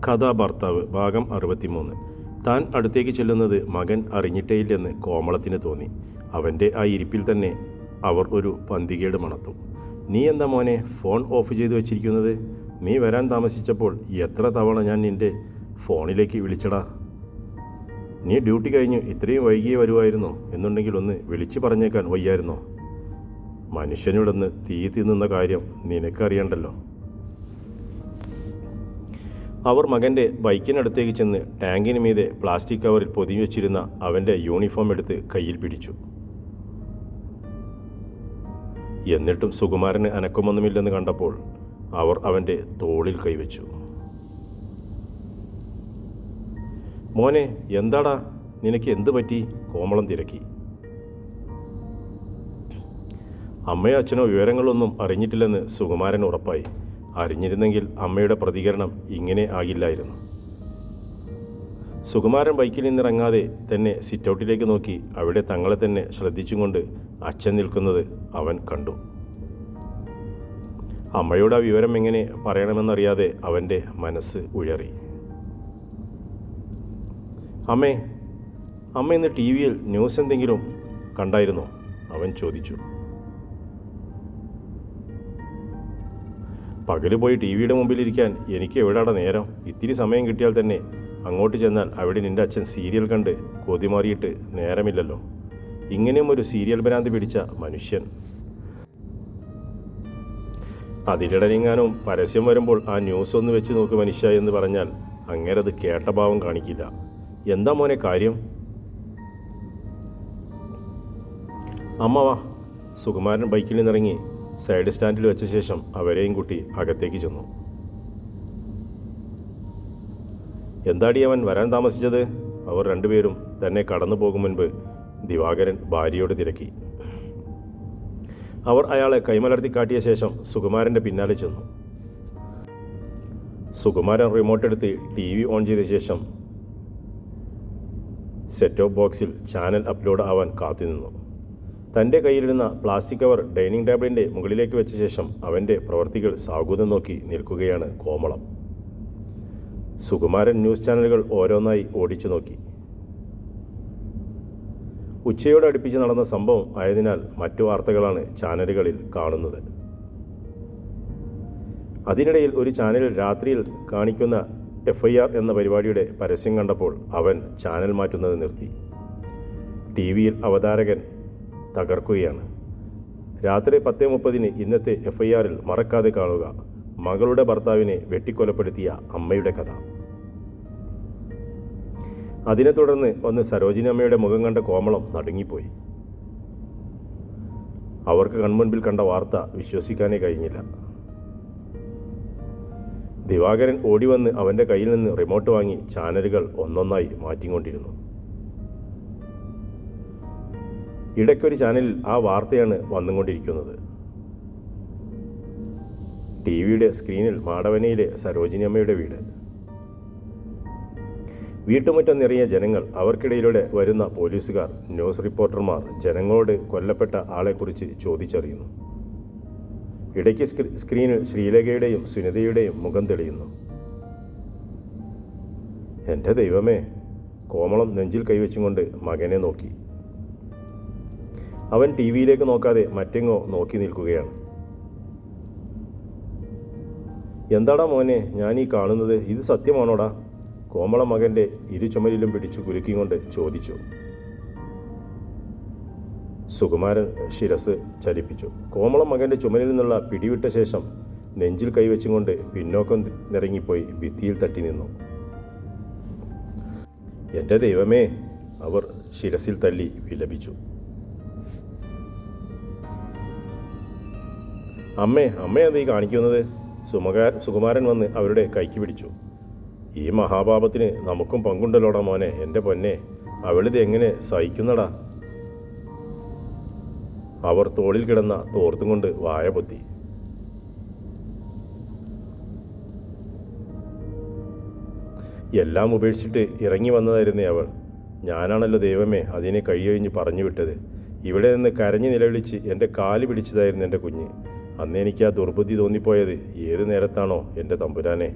കഥാഭർത്താവ് ഭാഗം 63. താൻ അടുത്തേക്ക് ചെല്ലുന്നത് മകൻ അറിഞ്ഞിട്ടേയില്ലെന്ന് കോമളത്തിന് തോന്നി. അവൻ്റെ ആ ഇരിപ്പിൽ തന്നെ അവർ ഒരു പന്തികേട് മണത്തു. നീ എന്താ മോനെ ഫോൺ ഓഫ് ചെയ്ത് വെച്ചിരിക്കുന്നത്? നീ വരാൻ താമസിച്ചപ്പോൾ എത്ര തവണ ഞാൻ നിൻ്റെ ഫോണിലേക്ക് വിളിച്ചടാ. നീ ഡ്യൂട്ടി കഴിഞ്ഞ് ഇത്രയും വൈകിയേ വരുമായിരുന്നോ? എന്നുണ്ടെങ്കിൽ ഒന്ന് വിളിച്ചു പറഞ്ഞേക്കാൻ വയ്യായിരുന്നോ? മനുഷ്യനിവിടുന്ന് തീ തിന്നുന്ന കാര്യം നിനക്കറിയണ്ടല്ലോ. അവർ മകൻ്റെ ബൈക്കിനടുത്തേക്ക് ചെന്ന് ടാങ്കിന് മീതെ പ്ലാസ്റ്റിക് കവറിൽ പൊതിഞ്ഞു വെച്ചിരുന്ന അവൻ്റെ യൂണിഫോം എടുത്ത് കയ്യിൽ പിടിച്ചു. എന്നിട്ടും സുകുമാരന് അനക്കമൊന്നുമില്ലെന്ന് കണ്ടപ്പോൾ അവർ അവൻ്റെ തോളിൽ കൈവച്ചു. മോനെ എന്താടാ, നിനക്ക് എന്ത് പറ്റി? കോമളം തിരക്കി. അമ്മയോ അച്ഛനോ വിവരങ്ങളൊന്നും അറിഞ്ഞിട്ടില്ലെന്ന് സുകുമാരൻ ഉറപ്പായി. അറിഞ്ഞിരുന്നെങ്കിൽ അമ്മയുടെ പ്രതികരണം ഇങ്ങനെ ആകില്ലായിരുന്നു. സുകുമാരൻ ബൈക്കിൽ നിന്നിറങ്ങാതെ തന്നെ സിറ്റൗട്ടിലേക്ക് നോക്കി അവിടെ തങ്ങളെ തന്നെ ശ്രദ്ധിച്ചുകൊണ്ട് അച്ഛൻ നിൽക്കുന്നത് അവൻ കണ്ടു. അമ്മയുടെ ആ വിവരം എങ്ങനെ പറയണമെന്നറിയാതെ അവൻ്റെ മനസ്സ് ഉഴറി. അമ്മ ഇന്ന് ടി വിയിൽ ന്യൂസ് എന്തെങ്കിലും കണ്ടായിരുന്നോ? അവൻ ചോദിച്ചു. പകല് പോയി ടി വിയുടെ മുമ്പിലിരിക്കാൻ എനിക്ക് എവിടെയാണ് നേരം? ഇത്തിരി സമയം കിട്ടിയാൽ തന്നെ അങ്ങോട്ട് ചെന്നാൽ അവിടെ നിൻ്റെ അച്ഛൻ സീരിയൽ കണ്ട് കൊതിമാറിയിട്ട് നേരമില്ലല്ലോ. ഇങ്ങനെയും ഒരു സീരിയൽ ഭ്രാന്തി പിടിച്ച മനുഷ്യൻ. അതിലിടനെങ്ങാനും പരസ്യം വരുമ്പോൾ ആ ന്യൂസ് ഒന്ന് വെച്ച് നോക്ക് മനുഷ്യ എന്ന് പറഞ്ഞാൽ അങ്ങേരത് കേട്ട ഭാവം കാണിക്കില്ല. എന്താ മോനെ കാര്യം? അമ്മ വാ. സുകുമാരൻ ബൈക്കിൽ നിന്നിറങ്ങി സൈഡ് സ്റ്റാൻഡിൽ വെച്ച ശേഷം അവരെയും കൂട്ടി അകത്തേക്ക് ചെന്നു. എന്താടി അവൻ വരാൻ താമസിച്ചത്? അവർ രണ്ടുപേരും തന്നെ കടന്നു പോകും മുൻപ് ദിവാകരൻ ഭാര്യയോട് തിരക്കി. അവർ അയാളെ കൈമലർത്തി കാട്ടിയ ശേഷം സുകുമാരൻ്റെ പിന്നാലെ ചെന്നു. സുകുമാരൻ റിമോട്ട് എടുത്ത് ടി വി ഓൺ ചെയ്ത ശേഷം സെറ്റ് ഓഫ് ബോക്സിൽ ചാനൽ അപ്ലോഡ് ആവാൻ കാത്തുനിന്നു. തൻ്റെ കയ്യിലിരുന്ന പ്ലാസ്റ്റിക് കവർ ഡൈനിങ് ടേബിളിൻ്റെ മുകളിലേക്ക് വെച്ച ശേഷം അവൻ്റെ പ്രവർത്തികൾ സാഗൂതം നോക്കി നിൽക്കുകയാണ് കോമളം. സുകുമാരൻ ന്യൂസ് ചാനലുകൾ ഓരോന്നായി ഓടിച്ചു നോക്കി. ഉച്ചയോട് അടുപ്പിച്ച് നടന്ന സംഭവം ആയതിനാൽ മറ്റു വാർത്തകളാണ് ചാനലുകളിൽ കാണുന്നത്. അതിനിടയിൽ ഒരു ചാനലിൽ രാത്രിയിൽ കാണിക്കുന്ന FIR എന്ന പരിപാടിയുടെ പരസ്യം കണ്ടപ്പോൾ അവൻ ചാനൽ മാറ്റുന്നത് നിർത്തി. ടി വിയിൽ അവതാരകൻ തകർക്കുകയാണ്. രാത്രി 10:30 ഇന്നത്തെ FIRൽ മറക്കാതെ കാണുക മകളുടെ ഭർത്താവിനെ വെട്ടിക്കൊലപ്പെടുത്തിയ അമ്മയുടെ കഥ. അതിനെ തുടർന്ന് ഒന്ന് സരോജിനി അമ്മയുടെ മുഖം കണ്ട കോമളം നടുങ്ങിപ്പോയി. അവർക്ക് കൺമുൻപിൽ കണ്ട വാർത്ത വിശ്വസിക്കാനേ കഴിഞ്ഞില്ല. ദിവാകരൻ ഓടി വന്ന് അവൻ്റെ കയ്യിൽ നിന്ന് റിമോട്ട് വാങ്ങി ചാനലുകൾ ഒന്നൊന്നായി മാറ്റിക്കൊണ്ടിരുന്നു. ഇടയ്ക്കൊരു ചാനലിൽ ആ വാർത്തയാണ് വന്നുകൊണ്ടിരിക്കുന്നത്. ടി വിയുടെ സ്ക്രീനിൽ മാടവനയിലെ സരോജിനി അമ്മയുടെ വീട്. വീട്ടുമുറ്റം നിറയെ ജനങ്ങൾ. അവർക്കിടയിലൂടെ വരുന്ന പോലീസുകാർ, ന്യൂസ് റിപ്പോർട്ടർമാർ ജനങ്ങളോട് കൊല്ലപ്പെട്ട ആളെക്കുറിച്ച് ചോദിച്ചറിയുന്നു. ഇടയ്ക്ക് സ്ക്രീനിൽ ശ്രീലേഖയുടെയും സുനിതയുടെയും മുഖം തെളിയുന്നു. എൻ്റെ ദൈവമേ! കോമളം നെഞ്ചിൽ കൈവച്ചുകൊണ്ട് മകനെ നോക്കി. അവൻ ടി വിയിലേക്ക് നോക്കാതെ മറ്റെങ്ങോ നോക്കി നിൽക്കുകയാണ്. എന്താടാ മോനെ ഞാൻ ഈ കാണുന്നത്? ഇത് സത്യമാണോടാ? കോമളം മകൻ്റെ ഇരു ചുമലിലും പിടിച്ചു കുലുക്കിക്കൊണ്ട് ചോദിച്ചു. സുകുമാരൻ ശിരസ് ചലിപ്പിച്ചു. കോമളം മകൻ്റെ ചുമലിൽ നിന്നുള്ള പിടിവിട്ട ശേഷം നെഞ്ചിൽ കൈവച്ചുകൊണ്ട് പിന്നോക്കം നിറങ്ങിപ്പോയി ഭിത്തിയിൽ തട്ടി നിന്നു. എൻ്റെ ദൈവമേ! അവർ ശിരസിൽ തല്ലി വിലപിച്ചു. അമ്മയെന്താ ഈ കാണിക്കുന്നത്? സുകുമാരൻ വന്ന് അവരുടെ കൈക്ക് പിടിച്ചു. ഈ മഹാപാപത്തിന് നമുക്കും പങ്കുണ്ടല്ലോടാ മോനെ. എൻ്റെ പൊന്നെ, അവളിത് എങ്ങനെ സഹിക്കുന്നടാ? അവർ തോളിൽ കിടന്ന തോർത്തും കൊണ്ട് വായ പൊത്തി. എല്ലാം ഉപേക്ഷിച്ചിട്ട് ഇറങ്ങി വന്നതായിരുന്നേ അവൾ. ഞാനാണല്ലോ ദൈവമേ അതിനെ കഴിയൊഴിഞ്ഞ് പറഞ്ഞു വിട്ടത്. ഇവിടെ നിന്ന് കരഞ്ഞു നിലവിളിച്ച് എൻ്റെ കാല് പിടിച്ചതായിരുന്നു എൻ്റെ കുഞ്ഞ്. അന്ന് എനിക്ക് ആ ദുർബുദ്ധി തോന്നിപ്പോയത് ഏത് നേരത്താണോ എൻ്റെ തമ്പുരാനെ.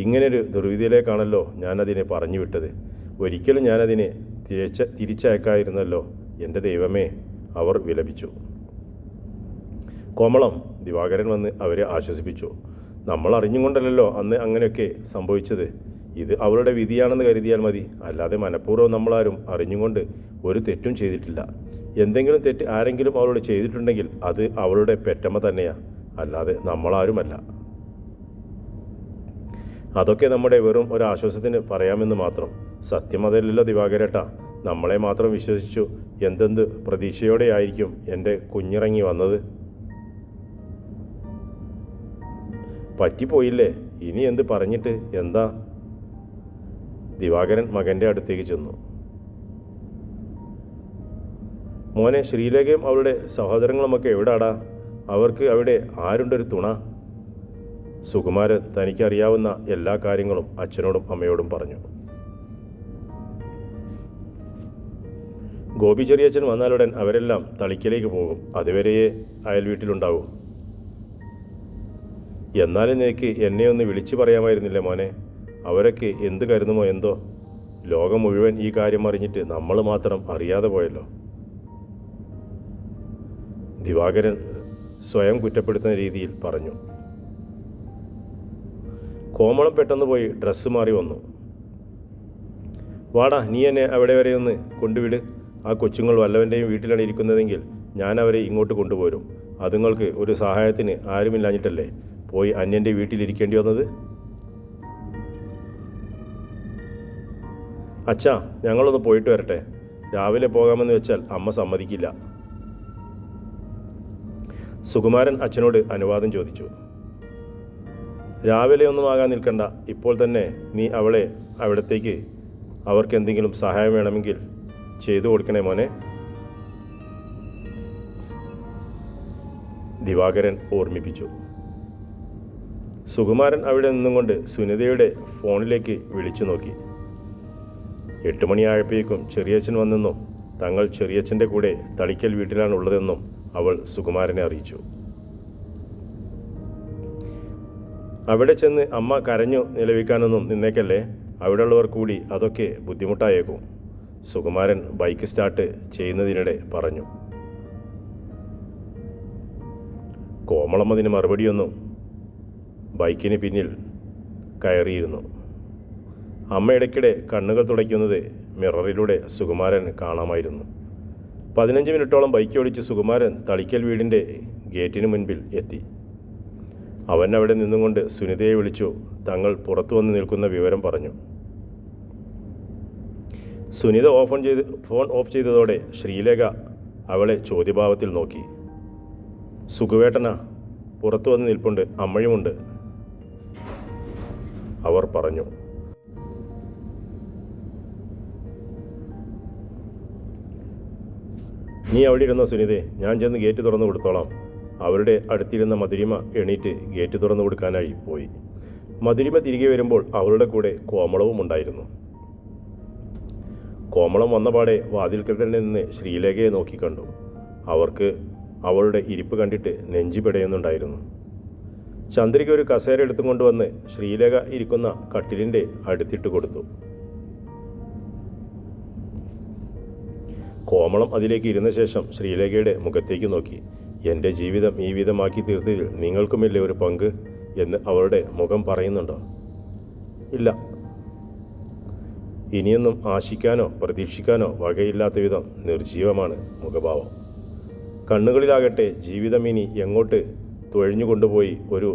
ഇങ്ങനൊരു ദുർവിധിയിലേക്കാണല്ലോ ഞാനതിനെ പറഞ്ഞു വിട്ടത്. ഒരിക്കലും ഞാനതിനെ തിരിച്ചയക്കായിരുന്നല്ലോ. എൻ്റെ ദൈവമേ, അവർ വിലപിച്ചു. കോമളം, ദിവാകരൻ വന്ന് അവരെ ആശ്വസിപ്പിച്ചു. നമ്മൾ അറിഞ്ഞുകൊണ്ടല്ലോ അന്ന് അങ്ങനെയൊക്കെ സംഭവിച്ചത്. ഇത് അവളുടെ വിധിയാണെന്ന് കരുതിയാൽ മതി. അല്ലാതെ മനഃപൂർവ്വം നമ്മളാരും അറിഞ്ഞുകൊണ്ട് ഒരു തെറ്റും ചെയ്തിട്ടില്ല. എന്തെങ്കിലും തെറ്റ് ആരെങ്കിലും അവളോട് ചെയ്തിട്ടുണ്ടെങ്കിൽ അത് അവളുടെ പെറ്റമ്മ തന്നെയാണ്, അല്ലാതെ നമ്മളാരുമല്ല. അതൊക്കെ നമ്മുടെ വെറും ഒരാശ്വാസത്തിന് പറയാമെന്ന് മാത്രം. സത്യം അതല്ലല്ലോ ദിവാകരേട്ടാ. നമ്മളെ മാത്രം വിശ്വസിച്ചു എന്തെന്ത് പ്രതീക്ഷയോടെയായിരിക്കും എൻ്റെ കുഞ്ഞിറങ്ങി വന്നത്. പറ്റിപ്പോയില്ലേ, ഇനി എന്ത് പറഞ്ഞിട്ട് എന്താ? ദിവാകരൻ മകൻ്റെ അടുത്തേക്ക് ചെന്നു. മോനെ, ശ്രീലേഖയും അവളുടെ സഹോദരങ്ങളുമൊക്കെ എവിടാടാ? അവർക്ക് അവിടെ ആരുണ്ടൊരു തുണ? സുകുമാരൻ തനിക്കറിയാവുന്ന എല്ലാ കാര്യങ്ങളും അച്ഛനോടും അമ്മയോടും പറഞ്ഞു. ഗോപി ചെറിയച്ഛൻ വന്നാലുടൻ അവരെല്ലാം തളിക്കലേക്ക് പോകും. അതുവരെയേ അയൽ വീട്ടിലുണ്ടാവും. എന്നാലും നിനക്ക് എന്നെ ഒന്ന് വിളിച്ചു പറയാമായിരുന്നില്ലേ മോനെ? അവരൊക്കെ എന്ത് കരുതുമോ എന്തോ. ലോകം മുഴുവൻ ഈ കാര്യം അറിഞ്ഞിട്ട് നമ്മൾ മാത്രം അറിയാതെ പോയല്ലോ. ദിവാകരൻ സ്വയം കുറ്റപ്പെടുത്തുന്ന രീതിയിൽ പറഞ്ഞു. കോമളം പെട്ടെന്ന് പോയി ഡ്രസ്സ് മാറി വന്നു. വാടാ, നീ എന്നെ അവിടെ വരെ ഒന്ന് കൊണ്ടുവിട്. ആ കൊച്ചുങ്ങൾ വല്ലവൻ്റെയും വീട്ടിലാണ് ഇരിക്കുന്നതെങ്കിൽ ഞാൻ അവരെ ഇങ്ങോട്ട് കൊണ്ടുപോരും. അതുങ്ങൾക്ക് ഒരു സഹായത്തിന് ആരുമില്ലാഞ്ഞിട്ടല്ലേ പോയി അന്യൻ്റെ വീട്ടിലിരിക്കേണ്ടി വന്നത്? അച്ഛാ, ഞങ്ങളൊന്ന് പോയിട്ട് വരട്ടെ. രാവിലെ പോകാമെന്ന് വെച്ചാൽ അമ്മ സമ്മതിക്കില്ല. സുകുമാരൻ അച്ഛനോട് അനുവാദം ചോദിച്ചു. രാവിലെ ഒന്നും ആകാൻ നിൽക്കണ്ട. ഇപ്പോൾ തന്നെ നീ അവളെ അവിടത്തേക്ക് അവർക്ക് എന്തെങ്കിലും സഹായം വേണമെങ്കിൽ ചെയ്തു കൊടുക്കണേ മോനെ. ദിവാകരൻ ഓർമ്മിപ്പിച്ചു. സുകുമാരൻ അവിടെ നിന്നും കൊണ്ട് സുനിതയുടെ ഫോണിലേക്ക് വിളിച്ചു നോക്കി. 8 മണിയായപ്പോഴേക്കും ചെറിയച്ഛൻ വന്നെന്നും തങ്ങൾ ചെറിയച്ഛൻ്റെ കൂടെ തളിക്കൽ വീട്ടിലാണുള്ളതെന്നും അവൾ സുകുമാരനെ അറിയിച്ചു. അവിടെ ചെന്ന് അമ്മ കരഞ്ഞു നിലവിക്കാനൊന്നും നിന്നേക്കല്ലേ. അവിടെയുള്ളവർ കൂടി അതൊക്കെ ബുദ്ധിമുട്ടായേക്കും, സുകുമാരൻ ബൈക്ക് സ്റ്റാർട്ട് ചെയ്യുന്നതിനിടെ പറഞ്ഞു. കോമളം അതിന് മറുപടിയൊന്നും ബൈക്കിന് പിന്നിൽ കയറിയിരുന്നു. അമ്മ ഇടയ്ക്കിടെ കണ്ണുകൾ തുടയ്ക്കുന്നത് മിററിലൂടെ സുകുമാരൻ കാണാമായിരുന്നു. 15 മിനിറ്റോളം ബൈക്ക് ഓടിച്ച് സുകുമാരൻ തളിക്കൽ വീടിൻ്റെ ഗേറ്റിന് മുൻപിൽ എത്തി. അവൻ അവിടെ നിന്നുകൊണ്ട് സുനിതയെ വിളിച്ചു തങ്ങൾ പുറത്തു വന്ന് നിൽക്കുന്ന വിവരം പറഞ്ഞു. സുനിത ഫോൺ ഓഫ് ചെയ്തതോടെ ശ്രീലേഖ അവളെ ചോദ്യഭാവത്തിൽ നോക്കി. സുഖുവേട്ടനാ, പുറത്തു വന്ന് നിൽപ്പുണ്ട്, അമ്മയുമുണ്ട്, അവർ പറഞ്ഞു. നീ അവിടെ ഇരുന്നോ സുനിതേ, ഞാൻ ചെന്ന് ഗേറ്റ് തുറന്നു കൊടുത്തോളാം. അവരുടെ അടുത്തിരുന്ന മധുരിമ എണീറ്റ് ഗേറ്റ് തുറന്നു കൊടുക്കാനായി പോയി. മധുരിമ തിരികെ വരുമ്പോൾ അവളുടെ കൂടെ കോമളവും ഉണ്ടായിരുന്നു. കോമളം വന്നപാടെ വാതിൽക്കൽ തന്നെ നിന്ന് ശ്രീലേഖയെ നോക്കിക്കണ്ടു. അവർക്ക് അവളുടെ ഇരിപ്പ് കണ്ടിട്ട് നെഞ്ചി പിടയുന്നുണ്ടായിരുന്നു. ചന്ദ്രിക ഒരു കസേര എടുത്തും കൊണ്ടുവന്ന് ശ്രീലേഖ ഇരിക്കുന്ന കട്ടിലിൻ്റെ അടുത്തിട്ട് കൊടുത്തു. കോമളം അതിലേക്ക് ഇരുന്ന ശേഷം ശ്രീലേഖയുടെ മുഖത്തേക്ക് നോക്കി. എൻ്റെ ജീവിതം ഈ വിധമാക്കി തീർത്തതിൽ നിങ്ങൾക്കുമില്ലേ ഒരു പങ്ക് എന്ന് അവളുടെ മുഖം പറയുന്നുണ്ടോ? ഇല്ല. ഇനിയൊന്നും ആശിക്കാനോ പ്രതീക്ഷിക്കാനോ വകയില്ലാത്ത വിധം നിർജീവമാണ് മുഖഭാവം. കണ്ണുകളിലാകട്ടെ ജീവിതം ഇനി എങ്ങോട്ട് തുഴഞ്ഞുകൊണ്ടുപോയി ഒരു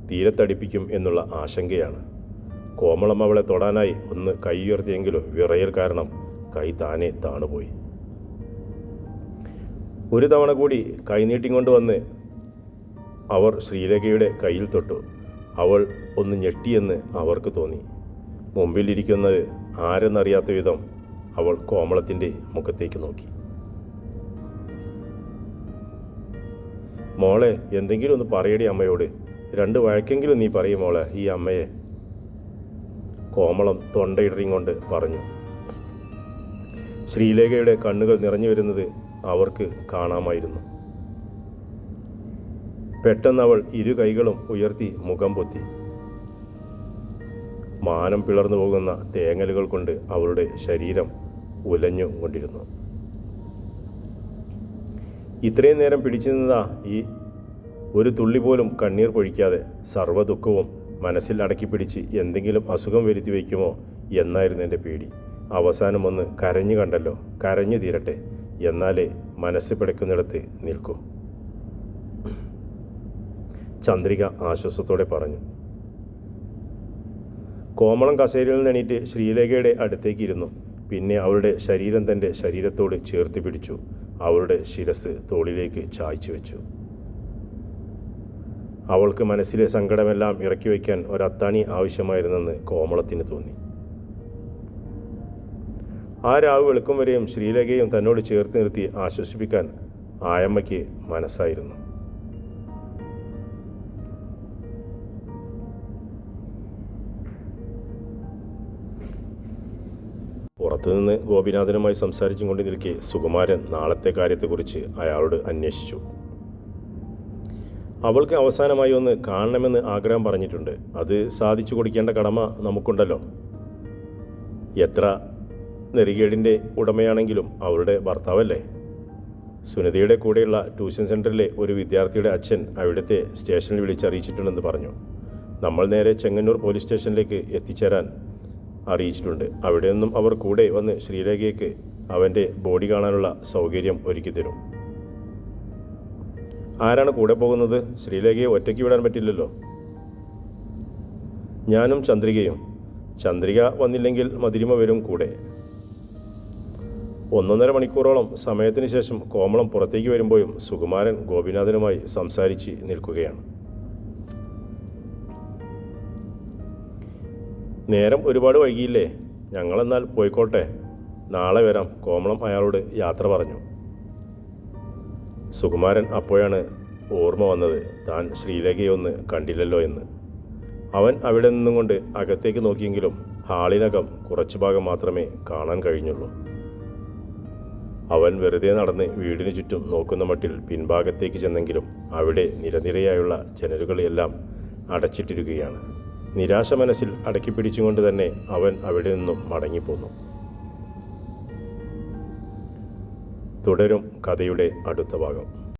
തീരത്തടിപ്പിക്കും എന്നുള്ള ആശങ്കയാണ്. കോമളം അവളെ തൊടാനായി ഒന്ന് കൈ ഉയർത്തിയെങ്കിലും വിറയൽ കാരണം കൈ താനെ താണുപോയി. ഒരു തവണ കൂടി കൈനീട്ടിക്കൊണ്ടുവന്ന് അവർ ശ്രീലേഖയുടെ കയ്യിൽ തൊട്ടു. അവൾ ഒന്ന് ഞെട്ടിയെന്ന് അവർക്ക് തോന്നി. മുമ്പിലിരിക്കുന്നത് ആരെന്നറിയാത്ത വിധം അവൾ കോമളത്തിൻ്റെ മുഖത്തേക്ക് നോക്കി. മോളെ, എന്തെങ്കിലും ഒന്ന് പറയടി അമ്മയോട്. 2 വഴക്കെങ്കിലും നീ പറയും മോളെ ഈ അമ്മയെ, കോമളം തൊണ്ടയിടറിങ്ങൊണ്ട് പറഞ്ഞു. ശ്രീലേഖയുടെ കണ്ണുകൾ നിറഞ്ഞു വരുന്നത് അവർക്ക് കാണാമായിരുന്നു. പെട്ടെന്ന് അവൾ 2 കൈകളും ഉയർത്തി മുഖം പൊത്തി. മാനം പിളർന്നു പോകുന്ന തേങ്ങലുകൾ കൊണ്ട് അവളുടെ ശരീരം ഉലഞ്ഞു കൊണ്ടിരുന്നു. ഇത്രയും നേരം പിടിച്ചു നിന്നതാ ഈ ഒരു തുള്ളി പോലും കണ്ണീർ പൊഴിക്കാതെ സർവ്വ ദുഃഖവും മനസ്സിൽ അടക്കിപ്പിടിച്ച് എന്തെങ്കിലും അസുഖം വരുത്തി വയ്ക്കുമോ എന്നായിരുന്നു എൻ്റെ പേടി. അവസാനം ഒന്ന് കരഞ്ഞു കണ്ടല്ലോ, കരഞ്ഞു തീരട്ടെ, എന്നാലേ മനസ്സ് പിടയ്ക്കുന്നിടത്ത് നിൽക്കൂ. ചന്ദ്രിക ആശ്വാസത്തോടെ പറഞ്ഞു. കോമളം കസേരയിൽ നിന്ന് എണീറ്റ് ശ്രീലേഖയുടെ അടുത്തേക്ക് ഇരുന്നു. പിന്നെ അവളുടെ ശരീരം തൻ്റെ ശരീരത്തോട് ചേർത്ത് പിടിച്ചു. അവളുടെ ശിരസ് തോളിലേക്ക് ചായ്ച്ചു വെച്ചു. അവൾക്ക് മനസ്സിലെ സങ്കടമെല്ലാം ഇറക്കി വയ്ക്കാൻ ഒരത്താണി ആവശ്യമായിരുന്നെന്ന് കോമളത്തിന് തോന്നി. ആ രാവ് വെളുക്കും വരെയും ശ്രീലേഖയും തന്നോട് ചേർത്ത് നിർത്തി ആശ്വസിപ്പിക്കാൻ ആയമ്മയ്ക്ക് മനസ്സായിരുന്നു. പുറത്തുനിന്ന് ഗോപിനാഥനുമായി സംസാരിച്ചും കൊണ്ട് നിൽക്കെ സുകുമാരൻ നാളത്തെ കാര്യത്തെക്കുറിച്ച് അയാളോട് അന്വേഷിച്ചു. അവൾക്ക് അവസാനമായി ഒന്ന് കാണണമെന്ന് ആഗ്രഹം പറഞ്ഞിട്ടുണ്ട്. അത് സാധിച്ചു കൊടുക്കേണ്ട കടമ നമുക്കുണ്ടല്ലോ. എത്ര നെറികേടിൻ്റെ ഉടമയാണെങ്കിലും അവളുടെ ഭർത്താവല്ലേ. സുനിതയുടെ കൂടെയുള്ള ട്യൂഷൻ സെൻറ്ററിലെ ഒരു വിദ്യാർത്ഥിയുടെ അച്ഛൻ അവിടുത്തെ സ്റ്റേഷനിൽ വിളിച്ചറിയിച്ചിട്ടുണ്ടെന്ന് പറഞ്ഞു. നമ്മൾ നേരെ ചെങ്ങന്നൂർ പോലീസ് സ്റ്റേഷനിലേക്ക് എത്തിച്ചേരാൻ അറിയിച്ചിട്ടുണ്ട്. അവിടെ നിന്നും അവർ കൂടെ വന്ന് ശ്രീലേഖയ്ക്ക് അവൻ്റെ ബോഡി കാണാനുള്ള സൗകര്യം ഒരുക്കി തരും. ആരാണ് കൂടെ പോകുന്നത്? ശ്രീലേഖയെ ഒറ്റയ്ക്ക് വിടാൻ പറ്റില്ലല്ലോ. ഞാനും ചന്ദ്രികയും. ചന്ദ്രിക വന്നില്ലെങ്കിൽ മധുരിമ വരും കൂടെ. 1.5 മണിക്കൂറോളം സമയത്തിന് ശേഷം കോമളം പുറത്തേക്ക് വരുമ്പോഴും സുകുമാരൻ ഗോപിനാഥനുമായി സംസാരിച്ച് നിൽക്കുകയാണ്. നേരം ഒരുപാട് വൈകിയില്ലേ? ഞങ്ങളെന്നാൽ പോയിക്കോട്ടെ, നാളെ വരാം, കോമളം അയാളോട് യാത്ര പറഞ്ഞു. സുകുമാരൻ അപ്പോഴാണ് ഓർമ്മ വന്നത് താൻ ശ്രീലേഖയൊന്ന് കണ്ടില്ലല്ലോ എന്ന്. അവൻ അവിടെ നിന്നും കൊണ്ട് അകത്തേക്ക് നോക്കിയെങ്കിലും ഹാളിനകം കുറച്ചു ഭാഗം മാത്രമേ കാണാൻ കഴിഞ്ഞുള്ളൂ. അവൻ വെറുതെ നടന്ന് വീടിന് ചുറ്റും നോക്കുന്ന മട്ടിൽ പിൻഭാഗത്തേക്ക് ചെന്നെങ്കിലും അവിടെ നിരനിരയായുള്ള ജനലുകളെല്ലാം അടച്ചിട്ടിരിക്കുകയാണ്. നിരാശ മനസ്സിൽ അടക്കി പിടിച്ചുകൊണ്ട് തന്നെ അവൻ അവിടെ നിന്നും മടങ്ങിപ്പോന്നു. തുടരും കഥയുടെ അടുത്ത ഭാഗം.